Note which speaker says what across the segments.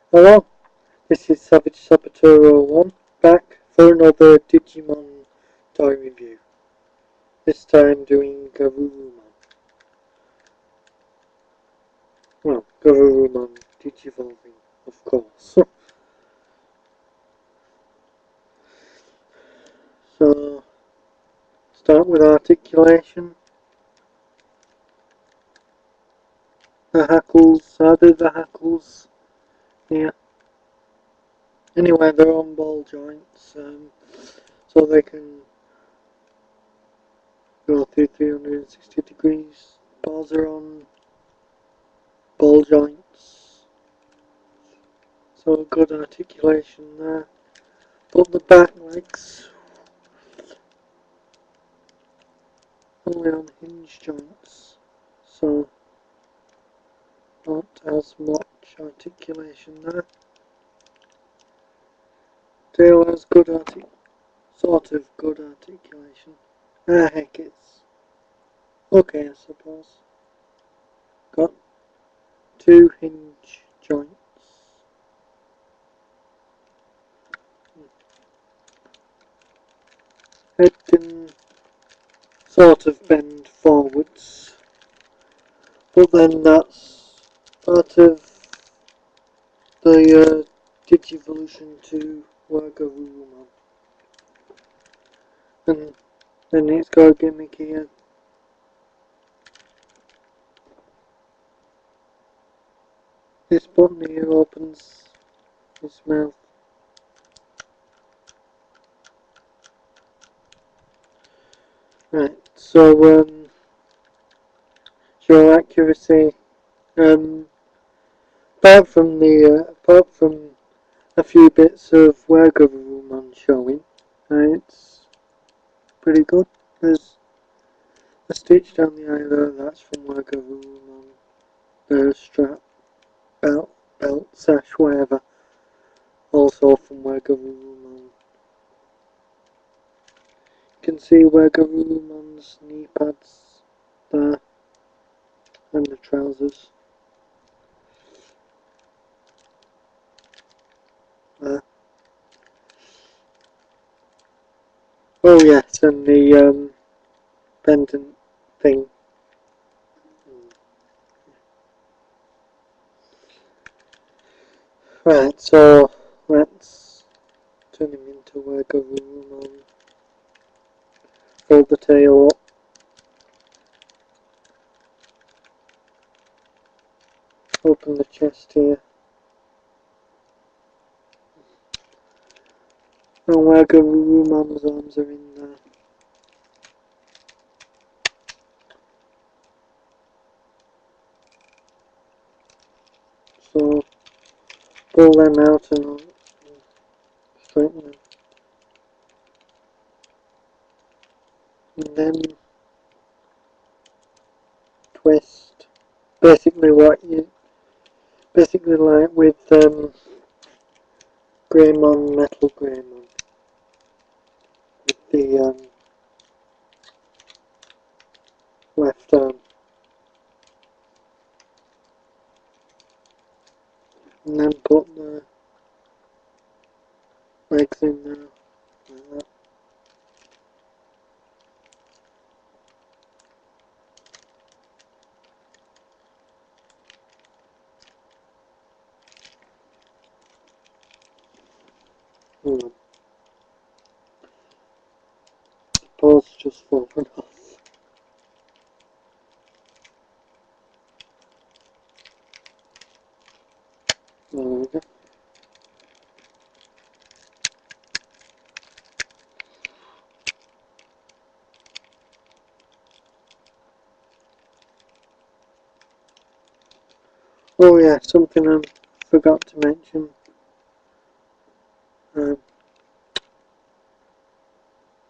Speaker 1: Hello, this is Savage Saboteur 1 back for another Digimon toy review. This time doing Garurumon. Well, Garurumon Digivolving, of course. So, start with articulation. The hackles, are there the hackles here? Anyway, they're on ball joints, so they can go through 360 degrees. Balls are on ball joints, so good articulation there. But the back legs only on hinge joints, so not as much articulation there. Tail has good sort of good articulation. Heck, it's okay, I suppose. Got two hinge joints. Head can sort of bend forwards, but then that's part of the Digivolution to WereGarurumon. And then it's got a gimmick here. This button here opens his mouth. Right, so show accuracy. Apart from a few bits of WereGarurumon showing, it's pretty good. There's a stitch down the eye there, that's from WereGarurumon. The strap, belt, sash, whatever, also from WereGarurumon. You can see WereGarurumon's knee pads there, and the trousers there. Oh yes, and the pendant thing. Right, so let's turn him into WereGarurumon. Fold the tail up. Open the chest here. And WereGarurumon's arms are in there. So pull them out and straighten them. And then twist. Basically like with Greymon, Metal Greymon. With the left arm. And then put the legs in there, like that. Paws just fallen off. There we go. Oh yeah, something I forgot to mention.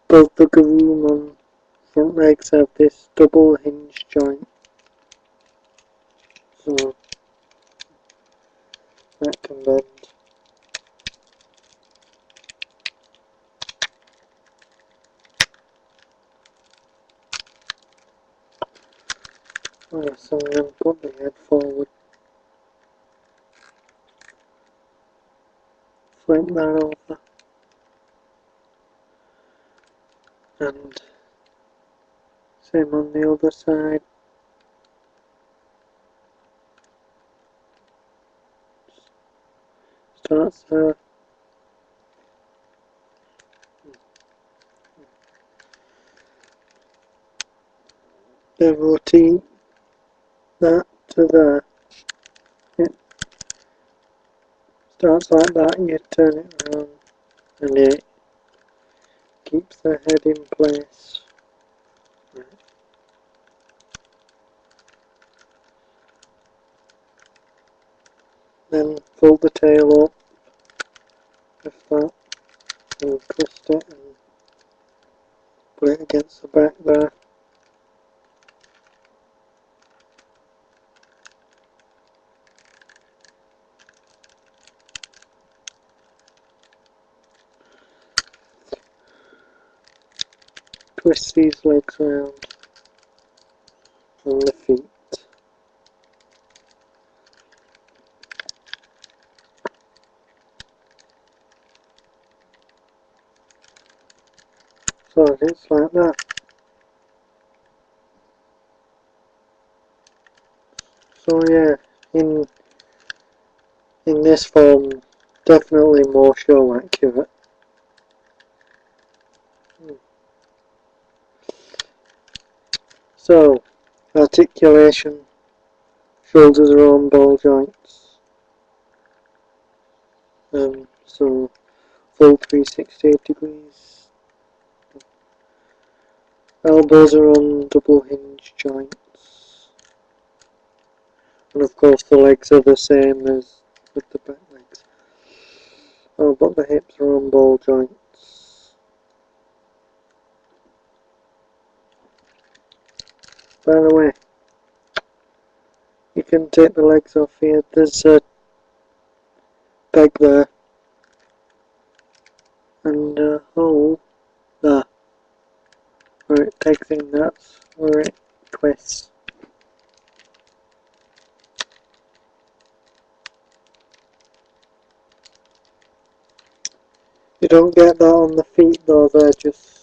Speaker 1: Both the Garurumon front legs have this double hinge joint, so that can bend. Oh yes, and then put the head forward. flip that over, and same on the other side. Starts there. Then rotate that to there. It starts like that, you turn it around and it keeps the head in place. Then fold the tail up with that and twist it and put it against the back there. Twist these legs around on the feet. So it's like that. So yeah, in this form, definitely more show accurate. So, articulation, shoulders are on ball joints, so full 360 degrees. Elbows are on double hinge joints, and of course the legs are the same as with the back legs. Oh, but the hips are on ball joints. By the way, you can take the legs off here. There's a peg there and a hole there where it pegs in. That's where it twists. You don't get that on the feet though, they're just...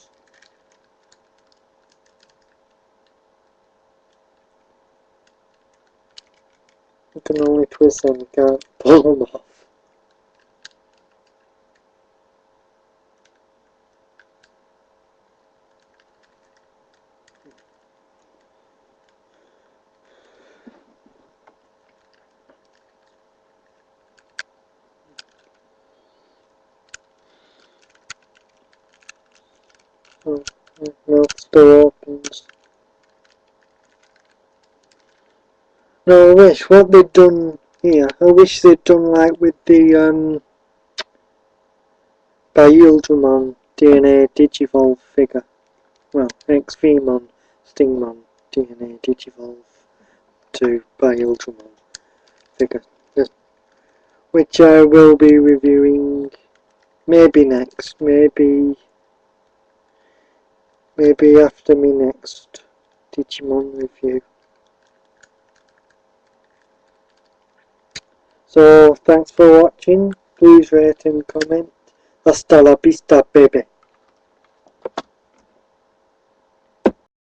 Speaker 1: You can only twist them, you can't pull them off. Mouth still opens. No, I wish what they'd done here, I wish they'd done like with the WereGarurumon DNA Digivolve figure. Well, XVmon, Stingmon DNA Digivolve to WereGarurumon figure. Which I will be reviewing maybe next, maybe after my next Digimon review. So thanks for watching, please rate and comment. Hasta la vista, baby.